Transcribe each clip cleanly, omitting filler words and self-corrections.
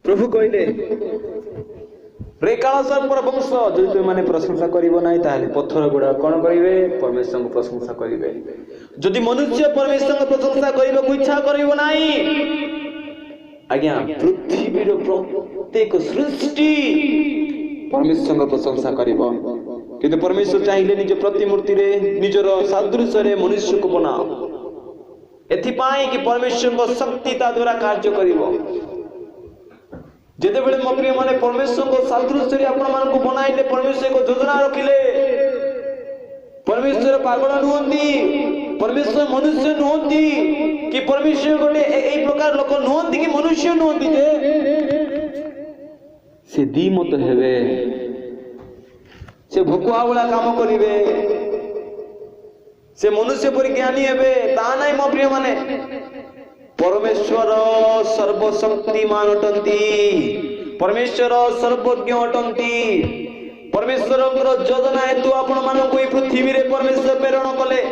प्रभु कहले रे काल सर्पर वंश जो तुम माने प्रशंसा करिवो नाही ताले पत्थर गुडा कोन करिवे परमेश्वर को प्रशंसा करिवे। जदि मनुष्य परमेश्वर को प्रशंसा करिवो को इच्छा करिवो नाही आज्ञा पृथ्वीर प्रत्येक सृष्टि परमेश्वर को प्रशंसा करिवो। किंतु परमेश्वर चाहिए निज प्रतिमूर्ति रे निजर सादृश्य रे मनुष्य को बनाओ एथिपाई कि परमेश्वर को शक्ति ता द्वारा कार्य करिवो। जेते बेले मो प्रिय माने परमेश्वर को सादृश्य रे आपण मान को बनाइले परमेश्वर को योजना रखिले परमेश्वर पागल नुहंती परमेश्वर मनुष्य नुहंती कि परमेश्वर गोटे एई प्रकार लोक नुहंती कि मनुष्य नुहंती जे से दी मत हेबे से भुकुआ वाला काम करिवे से मनुष्य पर ज्ञानी हेबे ता नाही मो प्रिय माने परमेश्वर सर्वशक्तिमान अटंती परमेश्वर सर्वज्ञ अटंती परमेश्वर योजना हेतु आपण मानक पृथ्वी रे परमेश्वर प्रेरण कले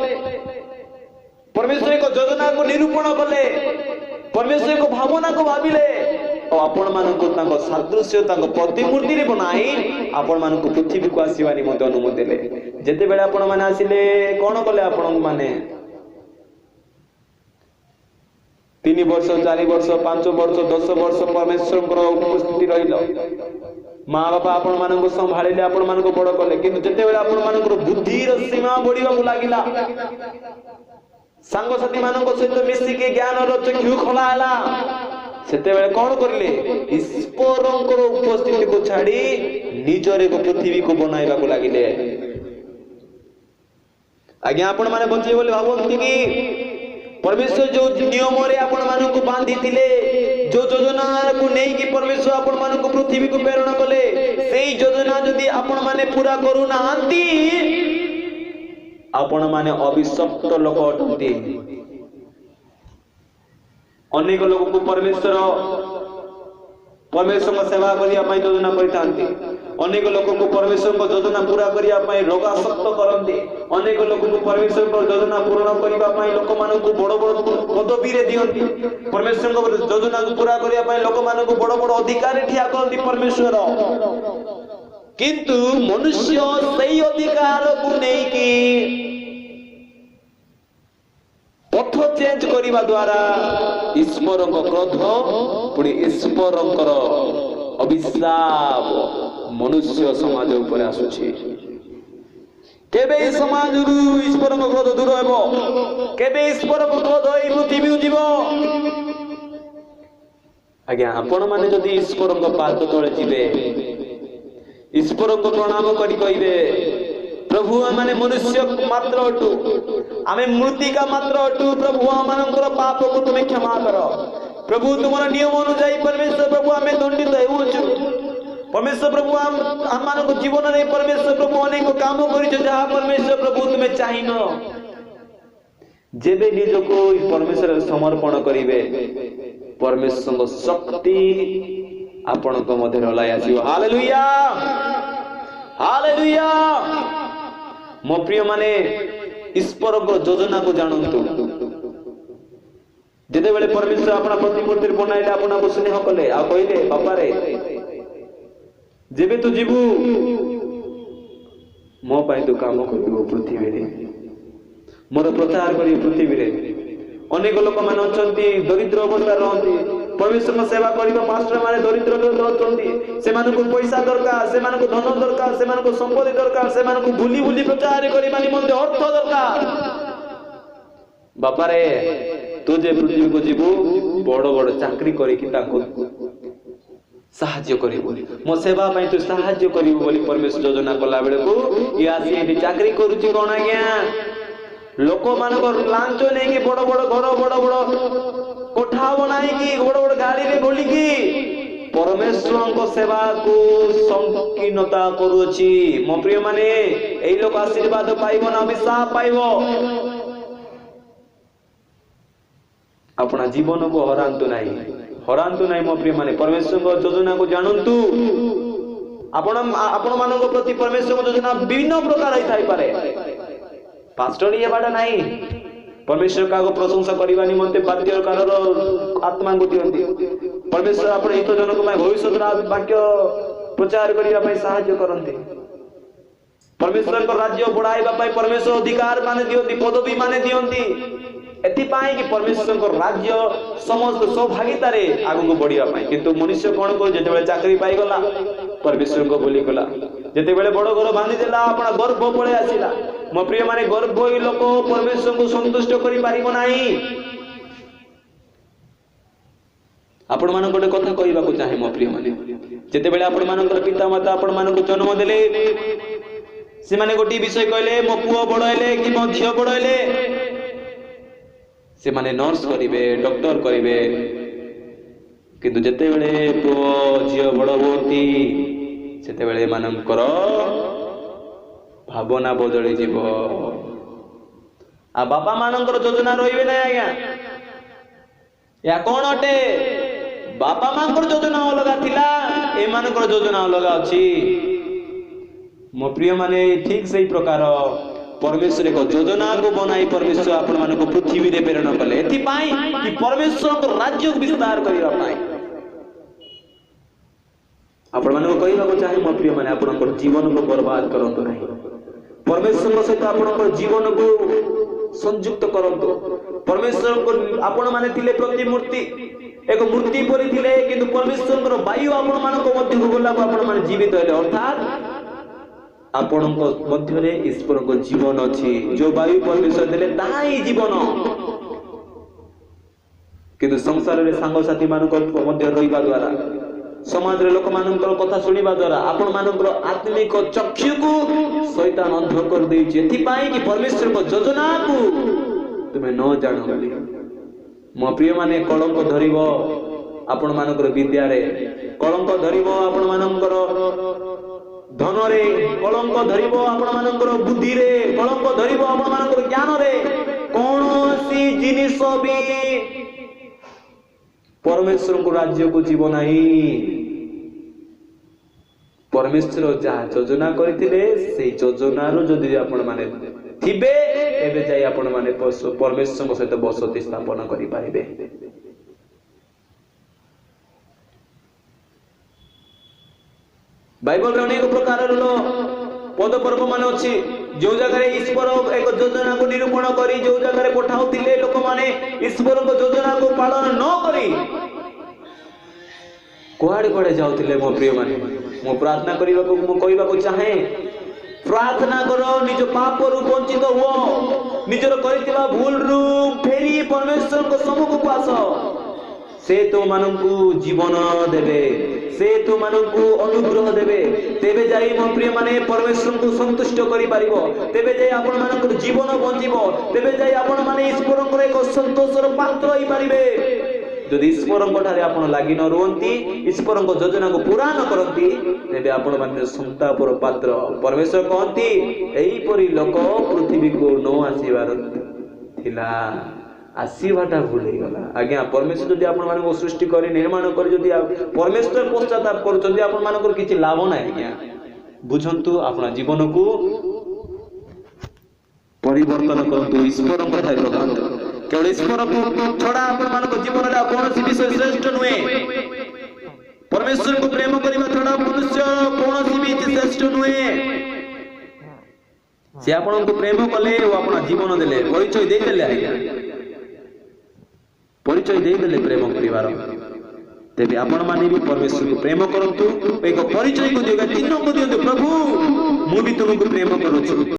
परमेश्वर एक योजना को निरूपण कले परमेश्वर को भावना को भाविले और आपण मानक तांको सादृश्य तांको प्रतिमूर्ति रे बनाई आपण मानक पृथ्वी को आसीबा निमंते अनुमति देले। जेते बेले आपण माने आसिले कोन कले आपण माने 3 वर्ष 4 वर्ष 5 वर्ष 10 वर्ष परमेश्वर उपस्थिति रहिलो माँ बापा आपण मानक संभाळिले आपण मानक बड़ कले किंतु जेते बेले आपण मानक बुद्धिर सीमा बढ़िबा को लागिला सांग साथी मानक सहित मिसी के ज्ञान रो चक्षु खोला हला सेते बेले कोन करले ईश्वरंकर उपस्थिति को छाड़ी निजरे को पृथ्वी को बनाइबा को लागिले। आज्ञा आपण माने बंचे बोले भाबंती कि परमेश्वर जो नियम रे आपण मानन को बांधी थिले जो योजना को नै कि परमेश्वर आपण मानन को पृथ्वी को प्रेरण कले सेही योजना जदी आपण माने पूरा करू नांती आपण माने अभिशप्त लोक अटंती। अनेक लोक को परमेश्वर सेवा करिया पई योजना करितांती अनेक लोक को परमेश्वर को योजना पूरा करिया पई रोगासक्त करंती अनेक लोक को परमेश्वर को योजना पूर्ण करिबा पई लोक मानन को बड़ बड़ पदवी रे दियंती परमेश्वर को योजना को पूरा करिया पई लोक मानन को बड़ बड़ अधिकार ठिया करंती परमेश्वर किंतु मनुष्य सही अधिकार को नै कि पथ चेंज करिबा द्वारा ईश्वर को क्रोध पुणी ईश्वर अभिशाप मनुष्य समाज ऊपर आसुछि। केबे समाज रु ईश्वर को क्रोध दूर हेबो केबे ईश्वर को क्रोध एई पृथ्वी जीवो। आज्ञा आपण माने जदी ईश्वर को पाद तळे जिवे ईश्वर को प्रणाम करी कहिबे प्रभु माने मनुष्य मात्र अटू आमे मृतिका मात्र अटू प्रभु आमानकर पाप को तुमे क्षमा करो प्रभु तुमरा नियम अनुसार परमेश्वर प्रभु आमे दंडित हेउछु परमेश्वर प्रभु आमानक जीवन रे परमेश्वर प्रभु अनेक काम करिछ जहा परमेश्वर प्रभु तुमे चाहिनो जेबे निज को परमेश्वर समर्पण करिवे परमेश्वर को शक्ति आपण को मध्य रलाई आसीओ। Hallelujah hallelujah. मो प्रिय माने ईश्वर को योजना को जानंतु जेते बेले परमेश्वर अपना प्रतिमूर्ति बनाइले अपना को स्नेह कले आ कहिले बापा रे जेबे तू जीवु मो पाई तो काम करिवो पृथ्वी रे मोर प्रचार करी पृथ्वी रे अनेक लोक मान अछंती दरिद्र अवस्था रहंती परमेश्वर सेवा करिबा मास्टर माने दरिद्र रहंती से मानको पैसा दरकार से मानको धन दरकार से मानको संपत्ति दरकार से मानको भूली भूली प्रचार करिबा निमंते अर्थ दरकार बापा रे तू जे पृथ्वी को जीवु बड़ बड़ चाकरी करी कि ताको साहाय्य करिवो मो सेवा पई तू साहाय्य करिवो बोली परमेश्वर योजना कला बेले को या से चाकरी करूची कोन आज्ञा लोक मानको लांच नै कि बड़ बड़ घर बड़ बड़ कोठा बनाई कि बड़ बड़ गाड़ी रे बोली कि परमेश्वर को सेवा को संकीर्णता करूची। मो प्रिय माने एई लोक आशीर्वाद पाइबो ना अभिशाप पाइबो अपना जीवन को हरांतु नाही मो प्रिय माने परमेश्वर को योजना को जानंतु आपण मानक प्रति परमेश्वर को योजना विभिन्न प्रकार होई थाई पारे पास्टर ये बाटा नाही परमेश्वर का प्रशंसा करबा निमंते बाध्यकार आत्मा को दियंती परमेश्वर आपण हित जनक भविष्य वाक्य प्रचार करने साहाय्य करते। परमेश्वर राज्य बढ़ाइबा परमेश्वर अधिकार माने दियंती, पदवी माने दियंती, एथिपाई कि परमेश्वर राज्य समस्त सौभागितारे आगु बढ़िया किंतु मनुष्य कौन कर जिते चाकरी पाईगला परमेश्वर को बोली गला, जिते बड़ घर बांधी देला अपना गर्भ पड़े आसिला। मो प्रिय माने गर्भई लोक परमेश्वर को संतुष्ट करि पारिबो नाही। आपण मान गोटे कथा कहबाक चाहे मो प्रिय माने, जिते बेले आपण मानकर पिता माता आपण मानक जन्म देले से माने गोटी विषय कहले मो पुओ बड़ हेले कि मो झियो बड़ हेले से माने नर्स करिवे, डॉक्टर करिवे, किंतु जिते बेले पुओ झियो बड़ होती सेते बेले मानकर भावना बदली जीव। आ बापा मानकर योजना रहिबे ना आज्ञा, या कौन अटे? बापा मानकर योजना अलग थिला, ए मानकर योजना अलग अछि। मो प्रिय माने ठीक सही प्रकार परमेश्वर एक योजना को बनाई परमेश्वर आपण मानको पृथ्वी रे प्रेरण कले, एथि पाई कि परमेश्वर को राज्य को विस्तार करिया पाई। आपण मानको कहिबाको चाहे मो प्रिय माने आपनकर जीवन को बर्बाद करंतो नाही, परमेश्वर सहित आपनकर जीवन को संयुक्त करंतो। परमेश्वर को आपण माने थिले प्रतिमूर्ति, एक मूर्ति परि थिले, किंतु परमेश्वर वायु आपण मानको मध्य को गला आपण माने जीवित हेले, अर्थात आपण मध्य रे ईश्वर को जीवन अछि। जो वायु परमेश्वर देले ताहा ही जीवन, किंतु संसार रे सांग साथी मानको मध्य रहिबा द्वारा, समाज रे लोक मानकर कथा सुनिबा द्वारा आपण मानकर आत्मिक चक्षु को शैतान अंध कर देछि। एथि पाई कि परमेश्वर को योजना को तुमे न जानो बोली। मो प्रिय माने कलंक धरिबो आपण मानकर विद्या रे, कलंक धरिबो आपण मानकर धन रे, कलंक धरिबो आपण मानकर बुद्धि रे, कलंक धरिबो आपण मानकर ज्ञान रे। कोनोसी जिनिस भी परमेश्वर को राज्य को जीव नहीं। परमेश्वर जहाँ योजना करथिले से योजना रो जदि आपण माने थिबे एबे जाई आपण माने परमेश्वर सहित बसति स्थापन करि पारिबे। बाइबल रे अनेक प्रकार पद पर्व मान अछि, जो जगह ईश्वर एक योजना को निरूपण करी जो जगह पठाउतिले लोक माने ईश्वर को योजना को पालन न करी कुआडे कुआडे जाउतिले। मो प्रिय माने मो प्रार्थना करिबाको मो कहिबाको चाहे, प्रार्थना करो, निज पाप रु वंचित हो, निजर करितबा भूल रु फेरी परमेश्वर को सम्मुख को आस। से तो मानकु जीवन देवे, से तो मानकु अनुग्रह देवे, तेबे जाई मो प्रिय माने परमेश्वर को संतुष्ट करि पारिबो, तेबे जाई आपण मानकर जीवन बंचिबो, तेबे जाई आपण माने ईश्वरଙ୍କର एक संतोषर पात्र होई पारिबे। जदि ईश्वरଙ୍କ ठारे आपण लागि न रुहंती, ईश्वरଙ୍କ योजना को पूरा न करंती, तेबे आपण माने संतापर पात्र। परमेश्वर कहंती एई परि लोक पृथ्वी को न आसीबार थिला, आसीबाटा भूल गला। आज्ञा परमेश्वर जदि आपण मानको सृष्टि करी निर्माण करी जदि परमेश्वर पश्चाताप करूछन्ती आपण मानकर किछि लाभ नै। आज्ञा बुझंतु आपण जीवन को परिवर्तन करंतु, ईश्वरଙ୍କ ठारे रखंतु। केवल ईश्वर को छोड़ा आपण मानको जीवन रे कोनोसी विषय श्रेष्ठ नुहे। परमेश्वर को प्रेम करिबा छोड़ा मनुष्य कोनोसी भी श्रेष्ठ नुहे। से आपण को प्रेम कले ओ आपण जीवन देले, परिचय दे देले। आज्ञा परिचय दे देले प्रेम करिवार, तेबे आपण माने भी परमेश्वर को प्रेम करंतु। एक परिचय को दियो, तीनों को दियो, प्रभु मु भी तुमको प्रेम करूछु।